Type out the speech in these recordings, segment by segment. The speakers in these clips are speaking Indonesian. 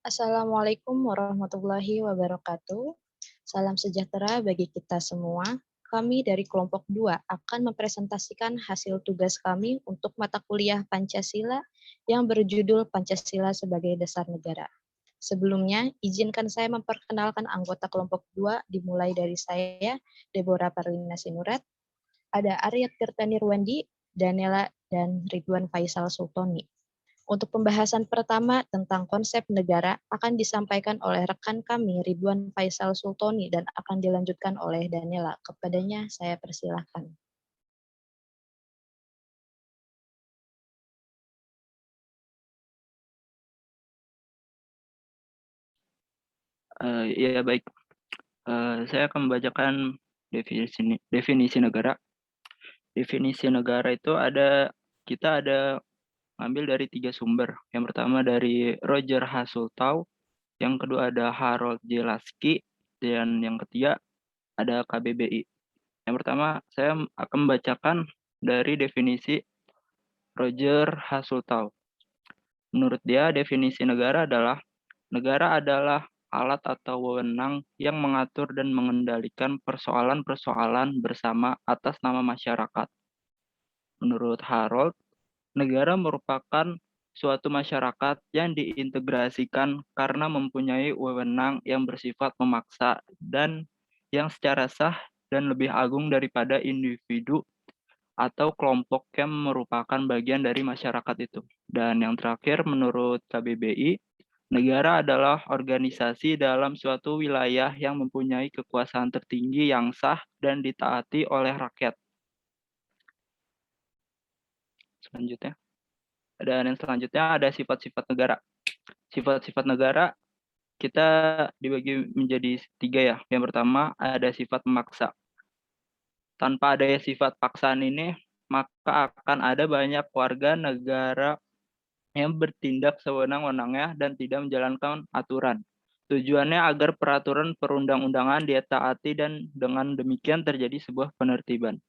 Assalamualaikum warahmatullahi wabarakatuh. Salam sejahtera bagi kita semua. Kami dari kelompok 2 akan mempresentasikan hasil tugas kami untuk mata kuliah Pancasila yang berjudul Pancasila sebagai Dasar Negara. Sebelumnya, izinkan saya memperkenalkan anggota kelompok 2 dimulai dari saya, Deborah Parlina Sinurat, ada Arya Tirta Nirwandi, Danela, dan Ridwan Faisal Sultoni. Untuk pembahasan pertama tentang konsep negara akan disampaikan oleh rekan kami Ridwan Faisal Sultoni dan akan dilanjutkan oleh Daniela. Kepadanya saya persilahkan. Ya baik, saya akan membacakan definisi negara. Definisi negara itu kita ada ambil dari 3 sumber. Yang pertama dari Roger Hasultau, yang kedua ada Harold J. Lasky, dan yang ketiga ada KBBI. Yang pertama saya akan membacakan dari definisi Roger Hasultau. Menurut dia, definisi negara adalah alat atau wewenang yang mengatur dan mengendalikan persoalan-persoalan bersama atas nama masyarakat. Menurut Harold, negara merupakan suatu masyarakat yang diintegrasikan karena mempunyai wewenang yang bersifat memaksa dan yang secara sah dan lebih agung daripada individu atau kelompok yang merupakan bagian dari masyarakat itu. Dan yang terakhir, menurut KBBI, negara adalah organisasi dalam suatu wilayah yang mempunyai kekuasaan tertinggi yang sah dan ditaati oleh rakyat. Dan yang selanjutnya ada sifat-sifat negara. Sifat-sifat negara kita dibagi menjadi 3 ya. Yang pertama ada sifat memaksa. Tanpa adanya sifat paksaan ini, maka akan ada banyak warga negara yang bertindak sewenang-wenangnya dan tidak menjalankan aturan. Tujuannya agar peraturan perundang-undangan ditaati dan dengan demikian terjadi sebuah penertiban.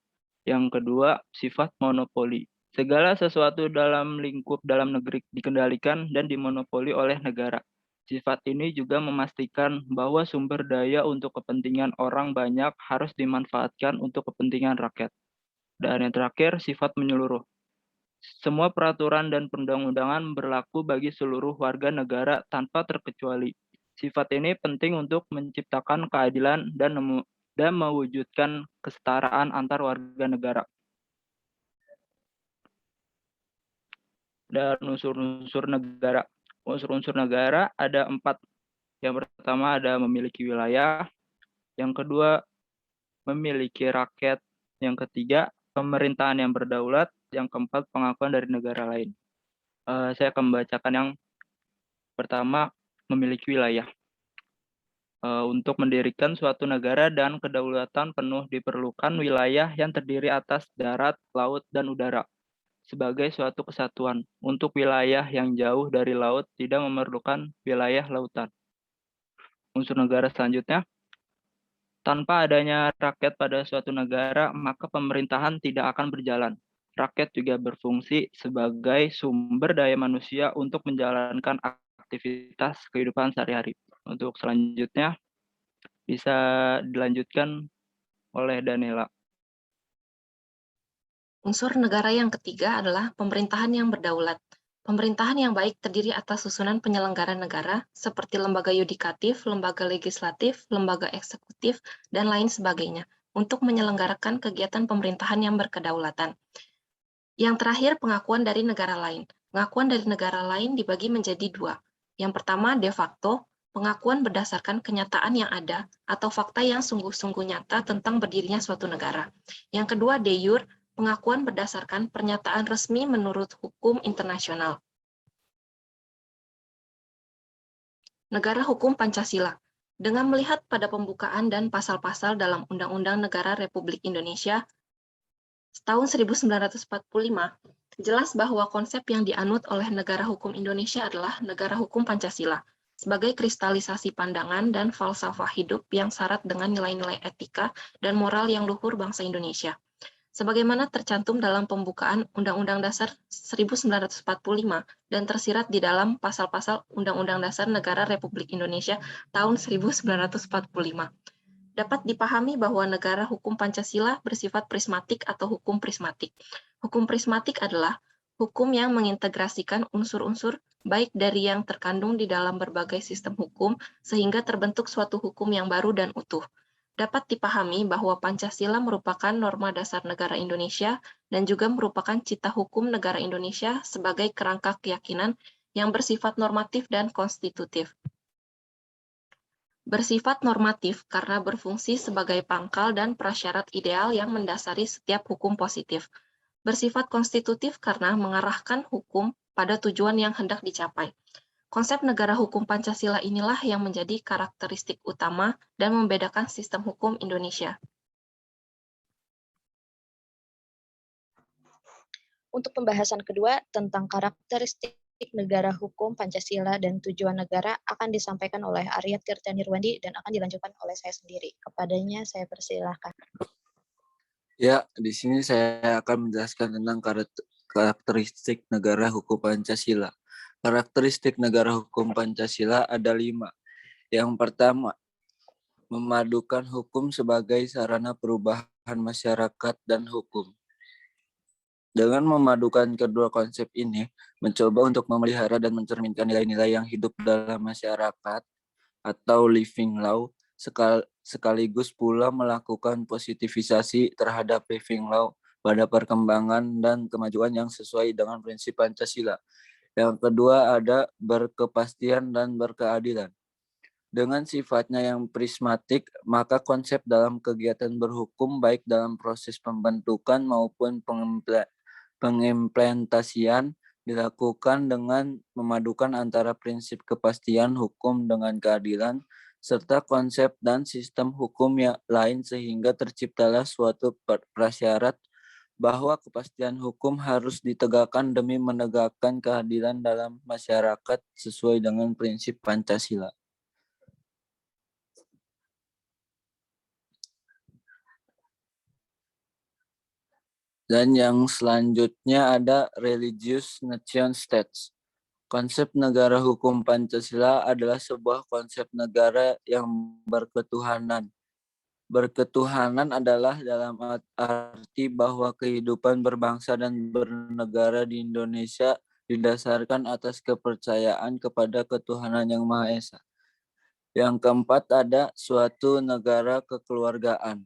Yang kedua, sifat monopoli. Segala sesuatu dalam lingkup dalam negeri dikendalikan dan dimonopoli oleh negara. Sifat ini juga memastikan bahwa sumber daya untuk kepentingan orang banyak harus dimanfaatkan untuk kepentingan rakyat. Dan yang terakhir, sifat menyeluruh. Semua peraturan dan perundang-undangan berlaku bagi seluruh warga negara tanpa terkecuali. Sifat ini penting untuk menciptakan keadilan dan mewujudkan kesetaraan antar warga negara. Dan unsur-unsur negara. Unsur-unsur negara ada 4. Yang pertama ada memiliki wilayah, yang kedua memiliki rakyat, yang ketiga pemerintahan yang berdaulat, yang keempat pengakuan dari negara lain. Saya akan membacakan yang pertama, memiliki wilayah. Untuk mendirikan suatu negara dan kedaulatan penuh diperlukan wilayah yang terdiri atas darat, laut, dan udara sebagai suatu kesatuan. Untuk wilayah yang jauh dari laut tidak memerlukan wilayah lautan. Unsur negara selanjutnya, tanpa adanya rakyat pada suatu negara, maka pemerintahan tidak akan berjalan. Rakyat juga berfungsi sebagai sumber daya manusia untuk menjalankan aktivitas kehidupan sehari-hari. Untuk selanjutnya, bisa dilanjutkan oleh Daniela. Unsur negara yang ketiga adalah pemerintahan yang berdaulat. Pemerintahan yang baik terdiri atas susunan penyelenggara negara seperti lembaga yudikatif, lembaga legislatif, lembaga eksekutif, dan lain sebagainya untuk menyelenggarakan kegiatan pemerintahan yang berkedaulatan. Yang terakhir, pengakuan dari negara lain. Pengakuan dari negara lain dibagi menjadi 2. Yang pertama, de facto, pengakuan berdasarkan kenyataan yang ada atau fakta yang sungguh-sungguh nyata tentang berdirinya suatu negara. Yang kedua, de jure, pengakuan berdasarkan pernyataan resmi menurut hukum internasional. Negara Hukum Pancasila. Dengan melihat pada pembukaan dan pasal-pasal dalam Undang-Undang Negara Republik Indonesia tahun 1945, jelas bahwa konsep yang dianut oleh negara hukum Indonesia adalah negara hukum Pancasila, sebagai kristalisasi pandangan dan falsafah hidup yang syarat dengan nilai-nilai etika dan moral yang luhur bangsa Indonesia. sebagaimana tercantum dalam pembukaan Undang-Undang Dasar 1945 dan tersirat di dalam pasal-pasal Undang-Undang Dasar Negara Republik Indonesia tahun 1945. Dapat dipahami bahwa negara hukum Pancasila bersifat prismatik atau hukum prismatik. Hukum prismatik adalah hukum yang mengintegrasikan unsur-unsur baik dari yang terkandung di dalam berbagai sistem hukum sehingga terbentuk suatu hukum yang baru dan utuh. Dapat dipahami bahwa Pancasila merupakan norma dasar negara Indonesia dan juga merupakan cita hukum negara Indonesia sebagai kerangka keyakinan yang bersifat normatif dan konstitutif. Bersifat normatif karena berfungsi sebagai pangkal dan prasyarat ideal yang mendasari setiap hukum positif. Bersifat konstitutif karena mengarahkan hukum pada tujuan yang hendak dicapai. Konsep negara hukum Pancasila inilah yang menjadi karakteristik utama dan membedakan sistem hukum Indonesia. Untuk pembahasan kedua tentang karakteristik negara hukum Pancasila dan tujuan negara akan disampaikan oleh Arya Tirta Nirwandi dan akan dilanjutkan oleh saya sendiri. Kepadanya saya persilahkan. Ya, di sini saya akan menjelaskan tentang karakteristik negara hukum Pancasila. Karakteristik negara hukum Pancasila ada 5. Yang pertama, memadukan hukum sebagai sarana perubahan masyarakat dan hukum. Dengan memadukan kedua konsep ini, mencoba untuk memelihara dan mencerminkan nilai-nilai yang hidup dalam masyarakat atau living law, sekaligus pula melakukan positivisasi terhadap living law pada perkembangan dan kemajuan yang sesuai dengan prinsip Pancasila. Yang kedua ada berkepastian dan berkeadilan. Dengan sifatnya yang prismatik, maka konsep dalam kegiatan berhukum baik dalam proses pembentukan maupun pengimplementasian dilakukan dengan memadukan antara prinsip kepastian hukum dengan keadilan, serta konsep dan sistem hukum yang lain sehingga terciptalah suatu prasyarat bahwa kepastian hukum harus ditegakkan demi menegakkan keadilan dalam masyarakat sesuai dengan prinsip Pancasila. Dan yang selanjutnya ada religious nation states. Konsep negara hukum Pancasila adalah sebuah konsep negara yang berketuhanan. Berketuhanan adalah dalam arti bahwa kehidupan berbangsa dan bernegara di Indonesia didasarkan atas kepercayaan kepada ketuhanan yang Maha Esa. Yang keempat ada suatu negara kekeluargaan.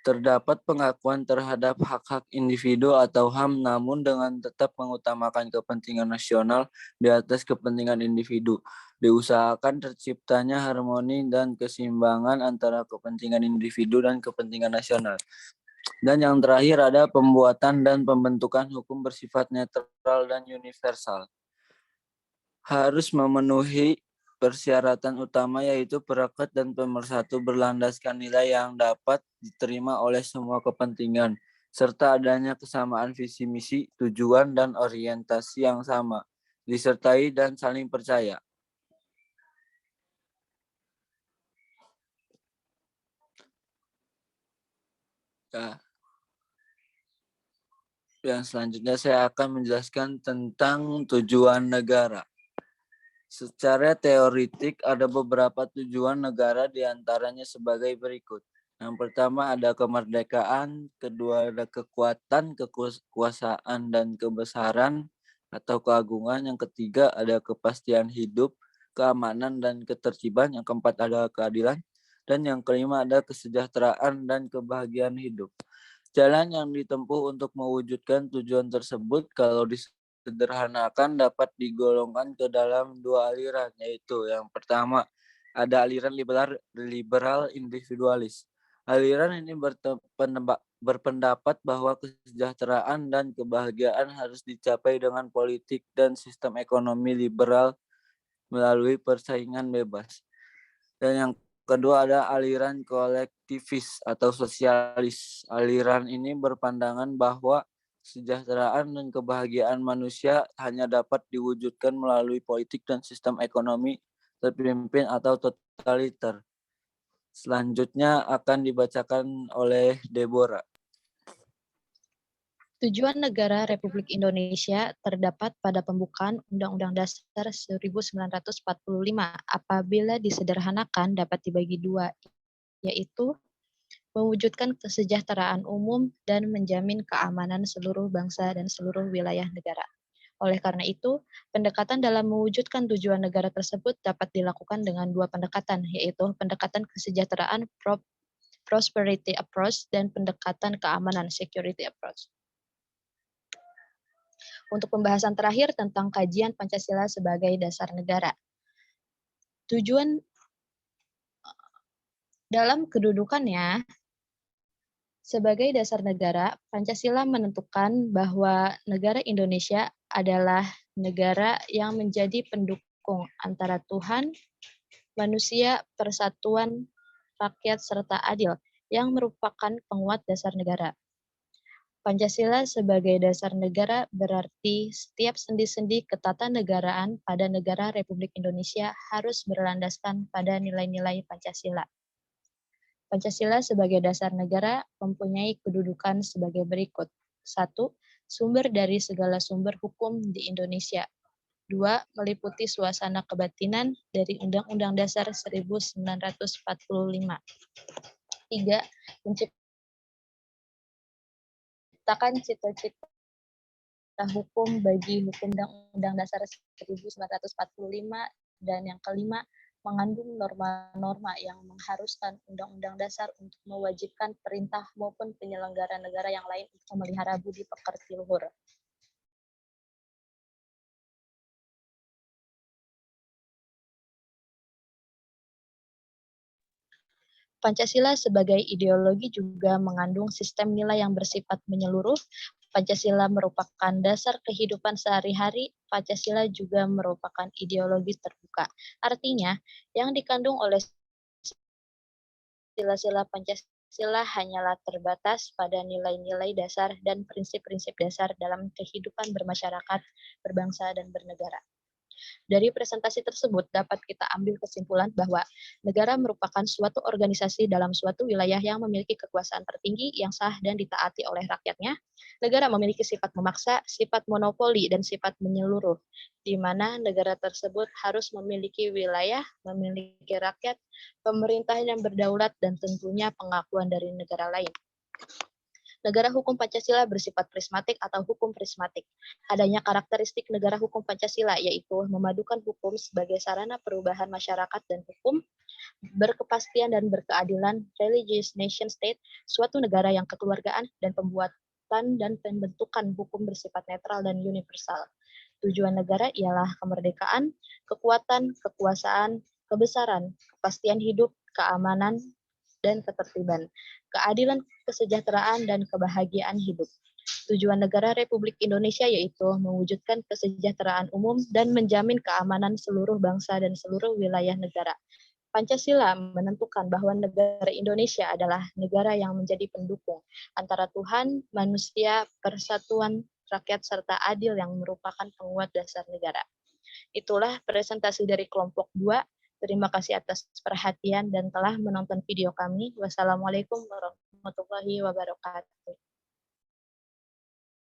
Terdapat pengakuan terhadap hak-hak individu atau HAM namun dengan tetap mengutamakan kepentingan nasional di atas kepentingan individu. Diusahakan terciptanya harmoni dan keseimbangan antara kepentingan individu dan kepentingan nasional. Dan yang terakhir ada pembuatan dan pembentukan hukum bersifat netral dan universal. Harus memenuhi persyaratan utama yaitu perekat dan pemersatu berlandaskan nilai yang dapat diterima oleh semua kepentingan, serta adanya kesamaan visi misi, tujuan, dan orientasi yang sama, disertai dan saling percaya. Ya. Yang selanjutnya saya akan menjelaskan tentang tujuan negara. Secara teoritik ada beberapa tujuan negara diantaranya sebagai berikut. Yang pertama ada kemerdekaan, kedua ada kekuatan, kekuasaan, dan kebesaran atau keagungan. Yang ketiga ada kepastian hidup, keamanan, dan ketertiban. Yang keempat ada keadilan. Dan yang kelima ada kesejahteraan dan kebahagiaan hidup. Jalan yang ditempuh untuk mewujudkan tujuan tersebut kalau disederhanakan dapat digolongkan ke dalam 2 aliran, yaitu yang pertama ada aliran liberal individualis. Aliran ini berpendapat bahwa kesejahteraan dan kebahagiaan harus dicapai dengan politik dan sistem ekonomi liberal melalui persaingan bebas. Dan yang kedua ada aliran kolektivis atau sosialis. Aliran ini berpandangan bahwa kesejahteraan dan kebahagiaan manusia hanya dapat diwujudkan melalui politik dan sistem ekonomi terpimpin atau totaliter. Selanjutnya akan dibacakan oleh Deborah. Tujuan negara Republik Indonesia terdapat pada pembukaan Undang-Undang Dasar 1945 apabila disederhanakan dapat dibagi dua, yaitu mewujudkan kesejahteraan umum dan menjamin keamanan seluruh bangsa dan seluruh wilayah negara. Oleh karena itu, pendekatan dalam mewujudkan tujuan negara tersebut dapat dilakukan dengan dua pendekatan, yaitu pendekatan kesejahteraan prosperity approach dan pendekatan keamanan security approach. Untuk pembahasan terakhir tentang kajian Pancasila sebagai dasar negara. Tujuan dalam kedudukannya sebagai dasar negara, Pancasila menentukan bahwa negara Indonesia adalah negara yang menjadi pendukung antara Tuhan, manusia, persatuan, rakyat, serta adil, yang merupakan penguat dasar negara. Pancasila sebagai dasar negara berarti setiap sendi-sendi ketatanegaraan pada negara Republik Indonesia harus berlandaskan pada nilai-nilai Pancasila. Pancasila sebagai dasar negara mempunyai kedudukan sebagai berikut. 1. Sumber dari segala sumber hukum di Indonesia. 2. Meliputi suasana kebatinan dari Undang-Undang Dasar 1945. 3. Menciptakan cita-cita hukum bagi hukum Undang-Undang Dasar 1945, dan yang kelima, mengandung norma-norma yang mengharuskan Undang-Undang Dasar untuk mewajibkan perintah maupun penyelenggara negara yang lain untuk memelihara budi pekerti luhur. Pancasila sebagai ideologi juga mengandung sistem nilai yang bersifat menyeluruh. Pancasila merupakan dasar kehidupan sehari-hari. Pancasila juga merupakan ideologi terbuka. Artinya, yang dikandung oleh sila-sila Pancasila hanyalah terbatas pada nilai-nilai dasar dan prinsip-prinsip dasar dalam kehidupan bermasyarakat, berbangsa, dan bernegara. Dari presentasi tersebut dapat kita ambil kesimpulan bahwa negara merupakan suatu organisasi dalam suatu wilayah yang memiliki kekuasaan tertinggi yang sah dan ditaati oleh rakyatnya. Negara memiliki sifat memaksa, sifat monopoli, dan sifat menyeluruh, di mana negara tersebut harus memiliki wilayah, memiliki rakyat, pemerintahan yang berdaulat, dan tentunya pengakuan dari negara lain. Negara hukum Pancasila bersifat prismatik atau hukum prismatik. Adanya karakteristik negara hukum Pancasila, yaitu memadukan hukum sebagai sarana perubahan masyarakat dan hukum, berkepastian dan berkeadilan, religious nation state, suatu negara yang kekeluargaan, dan pembuatan dan pembentukan hukum bersifat netral dan universal. Tujuan negara ialah kemerdekaan, kekuatan, kekuasaan, kebesaran, kepastian hidup, keamanan, dan ketertiban, keadilan, kesejahteraan, dan kebahagiaan hidup. Tujuan negara Republik Indonesia yaitu mewujudkan kesejahteraan umum dan menjamin keamanan seluruh bangsa dan seluruh wilayah negara. Pancasila menentukan bahwa negara Indonesia adalah negara yang menjadi pendukung antara Tuhan, manusia, persatuan, rakyat, serta adil yang merupakan penguat dasar negara. Itulah presentasi dari kelompok 2. Terima kasih atas perhatian dan telah menonton video kami. Wassalamualaikum warahmatullahi wabarakatuh.